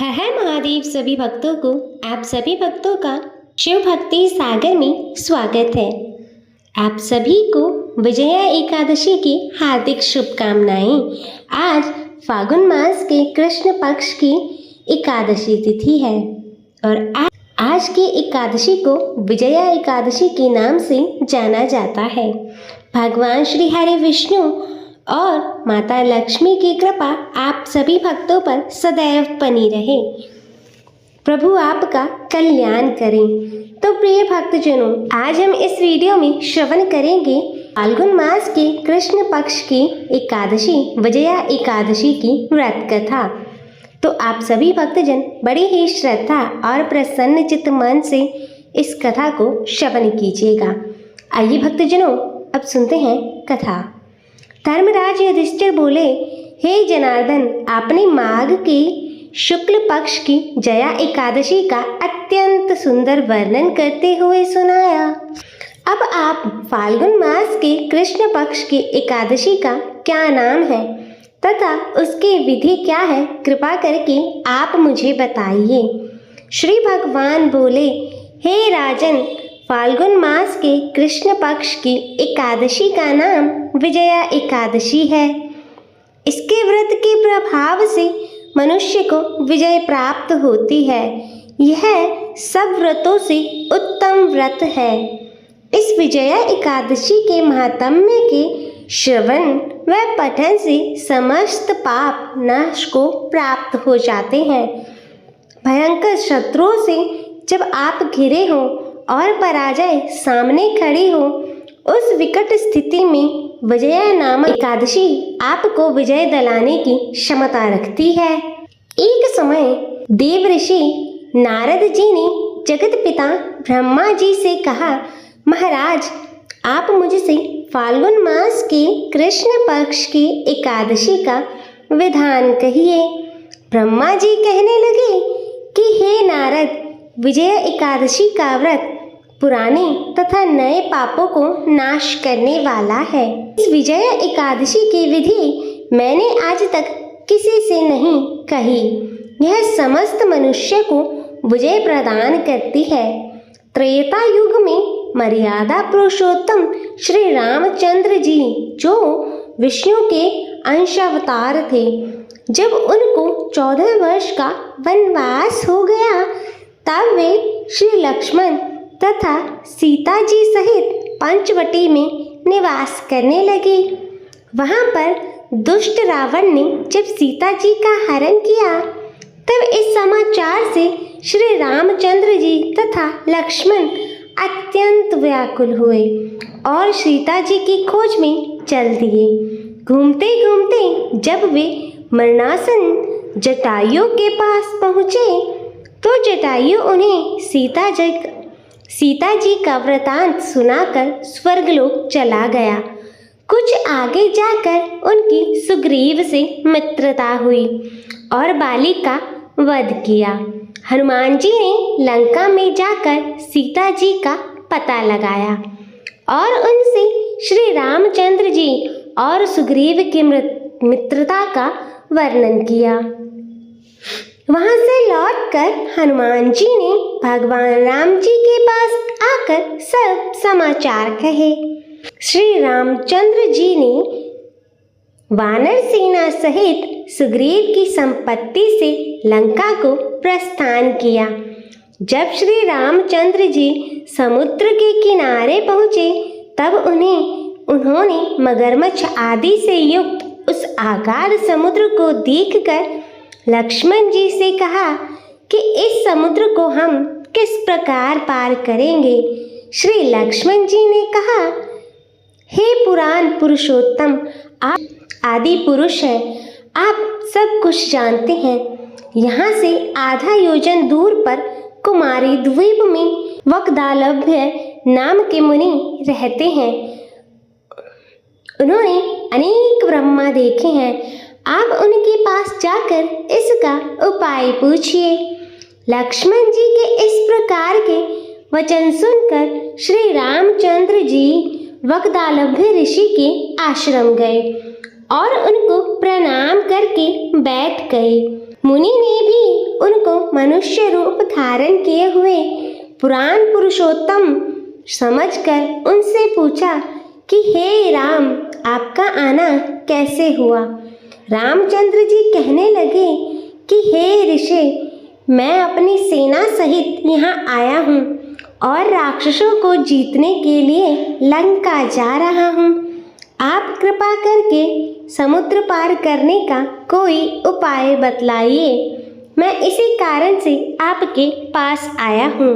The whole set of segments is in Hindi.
हर हर महादेव सभी भक्तों को आप सभी भक्तों का शिव भक्ति सागर में स्वागत है। आप सभी को विजया एकादशी की हार्दिक शुभकामनाएं। आज फागुन मास के कृष्ण पक्ष की एकादशी तिथि है और आज की एकादशी को विजया एकादशी के नाम से जाना जाता है। भगवान श्री हरि विष्णु और माता लक्ष्मी की कृपा आप सभी भक्तों पर सदैव बनी रहे। प्रभु आपका कल्याण करें। तो प्रिय भक्तजनों, आज हम इस वीडियो में श्रवण करेंगे फाल्गुन मास के कृष्ण पक्ष की एकादशी विजया एकादशी की व्रत कथा। तो आप सभी भक्तजन बड़ी ही श्रद्धा और प्रसन्न चित्त मन से इस कथा को श्रवण कीजिएगा। आइए भक्तजनों, अब सुनते हैं कथा। धर्मराज युधिष्ठिर बोले, हे जनार्दन, आपने माघ के शुक्ल पक्ष की जया एकादशी का अत्यंत सुंदर वर्णन करते हुए सुनाया। अब आप फाल्गुन मास के कृष्ण पक्ष की एकादशी का क्या नाम है तथा उसकी विधि क्या है, कृपा करके आप मुझे बताइए। श्री भगवान बोले, हे राजन, फाल्गुन मास के कृष्ण पक्ष की एकादशी का नाम विजया एकादशी है। इसके व्रत के प्रभाव से मनुष्य को विजय प्राप्त होती है। यह सब व्रतों से उत्तम व्रत है। इस विजया एकादशी के महात्म्य के श्रवण व पठन से समस्त पाप नाश को प्राप्त हो जाते हैं। भयंकर शत्रुओं से जब आप घिरे हो और पराजय सामने खड़ी हो, उस विकट स्थिति में विजया नामक एकादशी आपको विजय दिलाने की क्षमता रखती है। एक समय देव ऋषि नारद जी ने जगत पिता ब्रह्मा जी से कहा, महाराज, आप मुझसे फाल्गुन मास के कृष्ण पक्ष की एकादशी का विधान कहिए। ब्रह्मा जी कहने लगे कि हे नारद, विजया एकादशी का व्रत पुराने तथा नए पापों को नाश करने वाला है। इस विजया एकादशी की विधि मैंने आज तक किसी से नहीं कही। यह समस्त मनुष्य को विजय प्रदान करती है। त्रेता युग में मर्यादा पुरुषोत्तम श्री रामचंद्र जी, जो विष्णु के अंशावतार थे, जब उनको 14 वर्ष का वनवास हो गया, तब वे श्री लक्ष्मण तथा सीता जी सहित पंचवटी में निवास करने लगे। वहां पर दुष्ट रावण ने जब सीता जी का हरण किया, तब इस समाचार से श्री रामचंद्र जी तथा लक्ष्मण अत्यंत व्याकुल हुए और सीता जी की खोज में चल दिए। घूमते घूमते जब वे मरणासन जटायु के पास पहुँचे, तो जटायु उन्हें सीता जी का वृतांत सुनाकर स्वर्गलोक चला गया। कुछ आगे जाकर उनकी सुग्रीव से मित्रता हुई और बाली का वध किया। हनुमान जी ने लंका में जाकर सीता जी का पता लगाया और उनसे श्री रामचंद्र जी और सुग्रीव की मित्रता का वर्णन किया। वहां से लौटकर हनुमान जी ने भगवान राम जी के पास आकर सब समाचार कहे। श्री रामचंद्र जी ने वानर सेना सहित सुग्रीव की संपत्ति से लंका को प्रस्थान किया। जब श्री रामचंद्र जी समुद्र के किनारे पहुँचे, तब उन्होंने मगरमच्छ आदि से युक्त उस आगाध समुद्र को देखकर लक्ष्मण जी से कहा कि इस समुद्र को हम किस प्रकार पार करेंगे। श्री लक्ष्मण जी ने कहा, हे पुराण पुरुषोत्तम, आप आदि पुरुष हैं, आप सब कुछ जानते हैं। यहाँ से आधा योजन दूर पर कुमारी द्वीप में वक्दालभ्य नाम के मुनि रहते हैं। उन्होंने अनेक ब्रह्मा देखे हैं। आप उनके पास जाकर इसका उपाय पूछिए। लक्ष्मण जी के इस प्रकार के वचन सुनकर श्री रामचंद्र जी वक्दालभ्य ऋषि के आश्रम गए और उनको प्रणाम करके बैठ गए। मुनि ने भी उन मनुष्य रूप धारण किए हुए पुराण पुरुषोत्तम समझकर उनसे पूछा कि हे राम, आपका आना कैसे हुआ। रामचंद्र जी कहने लगे कि हे ऋषि, मैं अपनी सेना सहित यहाँ आया हूँ और राक्षसों को जीतने के लिए लंका जा रहा हूँ। आप कृपा करके समुद्र पार करने का कोई उपाय बतलाइए। मैं इसी कारण से आपके पास आया हूँ।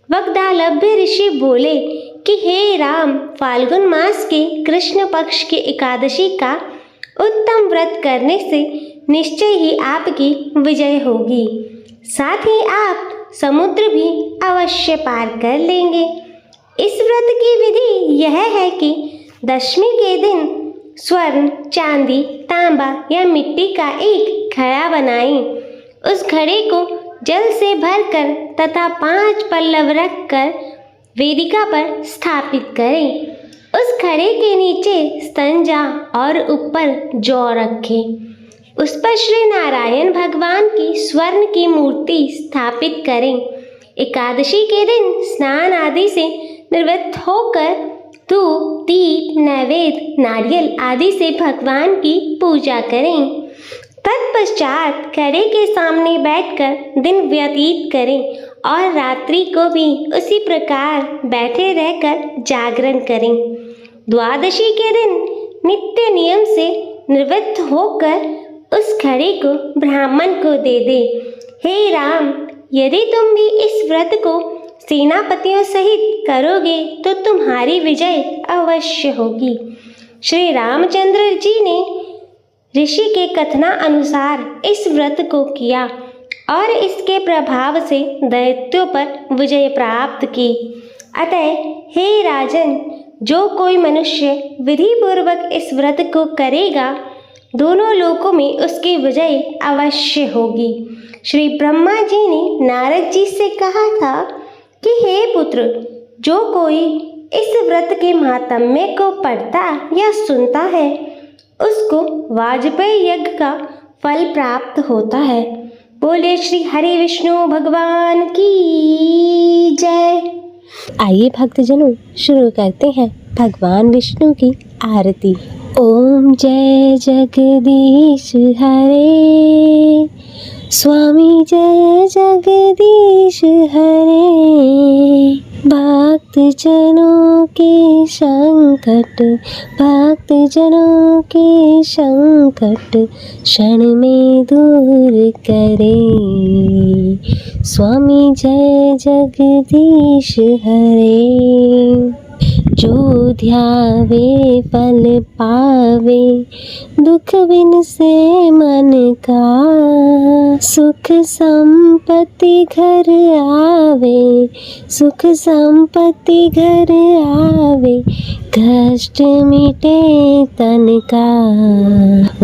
वग्दालभ्य ऋषि बोले कि हे राम, फाल्गुन मास के कृष्ण पक्ष की एकादशी का उत्तम व्रत करने से निश्चय ही आपकी विजय होगी। साथ ही आप समुद्र भी अवश्य पार कर लेंगे। इस व्रत की विधि यह है कि दशमी के दिन स्वर्ण, चांदी, तांबा या मिट्टी का एक घड़ा बनाएं। उस घड़े को जल से भरकर तथा 5 पल्लव रखकर वेदिका पर स्थापित करें। उस घड़े के नीचे स्तंजा और ऊपर जौ रखें। उस पर श्री नारायण भगवान की स्वर्ण की मूर्ति स्थापित करें। एकादशी के दिन स्नान आदि से निवृत्त होकर धूप, दीप, नैवेद्य, नारियल आदि से भगवान की पूजा करें। तत्पश्चात घड़े के सामने बैठकर दिन व्यतीत करें और रात्रि को भी उसी प्रकार बैठे रहकर जागरण करें। द्वादशी के दिन नित्य नियम से निवृत्त होकर उस घड़े को ब्राह्मण को दे दे। हे राम, यदि तुम भी इस व्रत को सेनापतियों सहित करोगे तो तुम्हारी विजय अवश्य होगी। श्री रामचंद्र जी ने ऋषि के कथना अनुसार इस व्रत को किया और इसके प्रभाव से दैत्यों पर विजय प्राप्त की। अतः हे राजन, जो कोई मनुष्य विधि पूर्वक इस व्रत को करेगा, दोनों लोकों में उसकी विजय अवश्य होगी। श्री ब्रह्मा जी ने नारद जी से कहा था कि हे पुत्र, जो कोई इस व्रत के महात्म्य को पढ़ता या सुनता है, उसको वाजपेयी यज्ञ का फल प्राप्त होता है। बोले श्री हरि विष्णु भगवान की जय। आइए भक्तजनों, शुरू करते हैं भगवान विष्णु की आरती। ओम जय जगदीश हरे, स्वामी जय जगदीश हरे। भक्त जनों के संकट, भक्त जनों के संकट क्षण में दूर करे। स्वामी जय जगदीश हरे। जो ध्यावे फल पावे, दुख बिन से मन का। सुख संपत्ति घर आवे, सुख संपत्ति घर आवे, कष्ट मिटे तन का।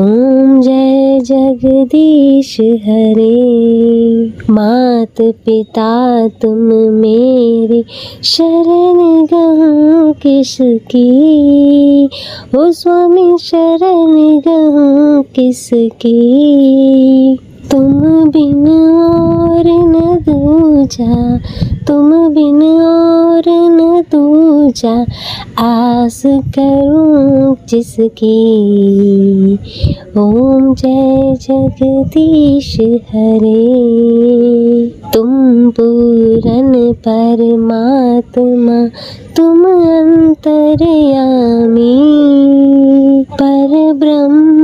ओम जय जगदीश हरे। मात पिता तुम मेरे, शरण गहूँ किसकी। ओ स्वामी शरण गहूँ किसकी। तुम बिन और न दूजा, तुम बिन और न दूजा, आस करूं जिसकी। ओम जय जगदीश हरे। तुम पूरन परमात्मा, तुम अंतर्यामी। पर ब्रह्म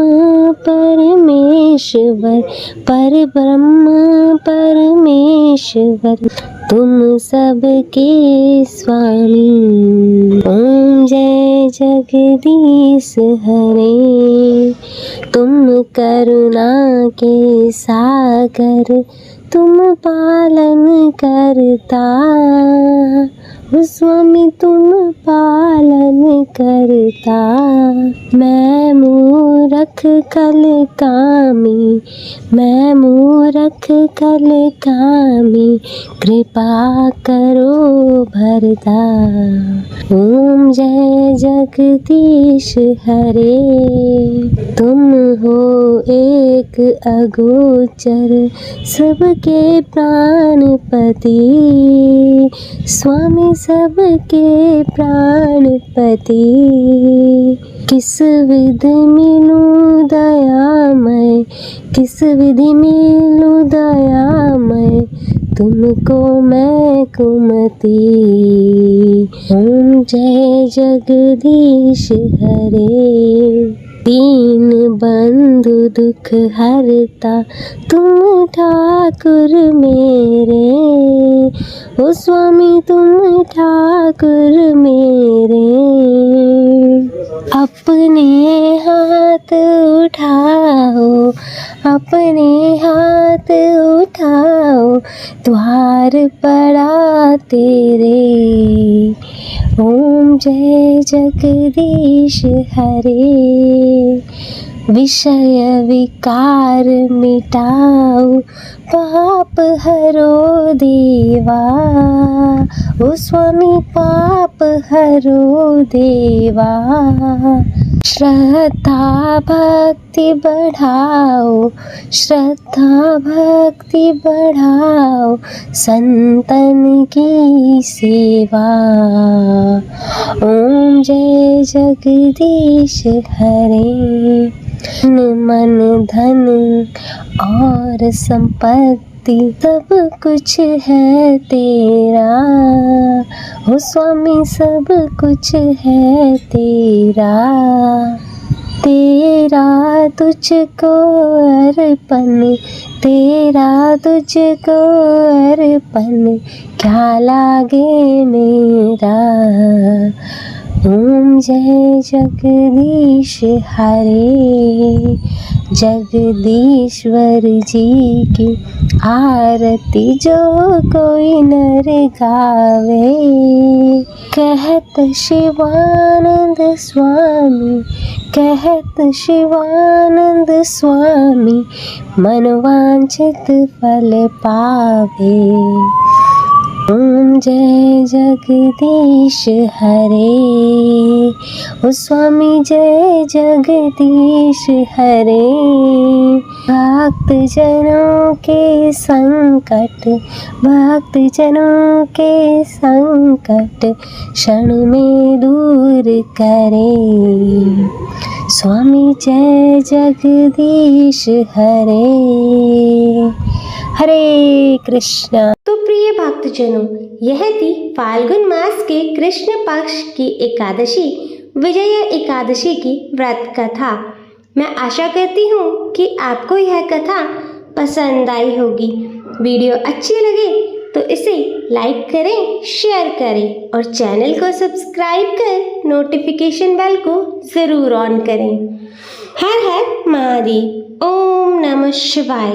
परमेश्वर, पर ब्रह्म परमेश्वर, तुम सबके स्वामी। ओम जय जगदीश हरे। तुम करुणा के सागर, तुम पालन करता। ओ स्वामी तुम पालन करता, मैं मूरख कल कामी, मैं मूरख कल कामी, कृपा करो भरता। ओम जय जगदीश हरे, तुम हो एक अगोचर सबके प्राणपति, स्वामी सबके प्राणपति। किस विधि मिलूं दयामय, किस विधि मिलूं दयामय, तुमको मैं कुमति। ओम जय जगदीश हरे, दीन बंधु दुख हरता, तुम ठाकुर मेरे, ओ स्वामी तुम ठाकुर मेरे। अपने हाथ उठाओ, अपने हाथ उठाओ, द्वार पड़ा तेरे। ओम जय जगदीश हरे, विषय विकार मिटाओ, पाप हरो देवा, ओ स्वामी पाप हरो देवा। श्रद्धा भक्ति बढ़ाओ, श्रद्धा भक्ति बढ़ाओ, संतन की सेवा। ओम जय जगदीश हरे, मन धन और संपत्ति सब कुछ है तेरा, ओ स्वामी सब कुछ है तेरा। तेरा तुझको अर्पण, तेरा तुझको अर्पण, क्या लागे मेरा। ओम जय जगदीश हरे, जगदीश्वर जी की आरती जो कोई नर गावे, कहत शिवानंद स्वामी, कहत शिवानंद स्वामी, मनवांछित फल पावे। ओम जय जगदीश हरे, ओ स्वामी जय जगदीश हरे। भक्त जनों के संकट, भक्त जनों के संकट क्षण में दूर करे। स्वामी जय जगदीश हरे। हरे कृष्णा। तो प्रिय भक्तजनों, यह थी फाल्गुन मास के कृष्ण पक्ष की एकादशी, विजया एकादशी की व्रत कथा। मैं आशा करती हूँ कि आपको यह कथा पसंद आई होगी। वीडियो अच्छी लगे तो इसे लाइक करें, शेयर करें और चैनल को सब्सक्राइब कर नोटिफिकेशन बेल को ज़रूर ऑन करें। हर हर महादेव। ओम नमः शिवाय।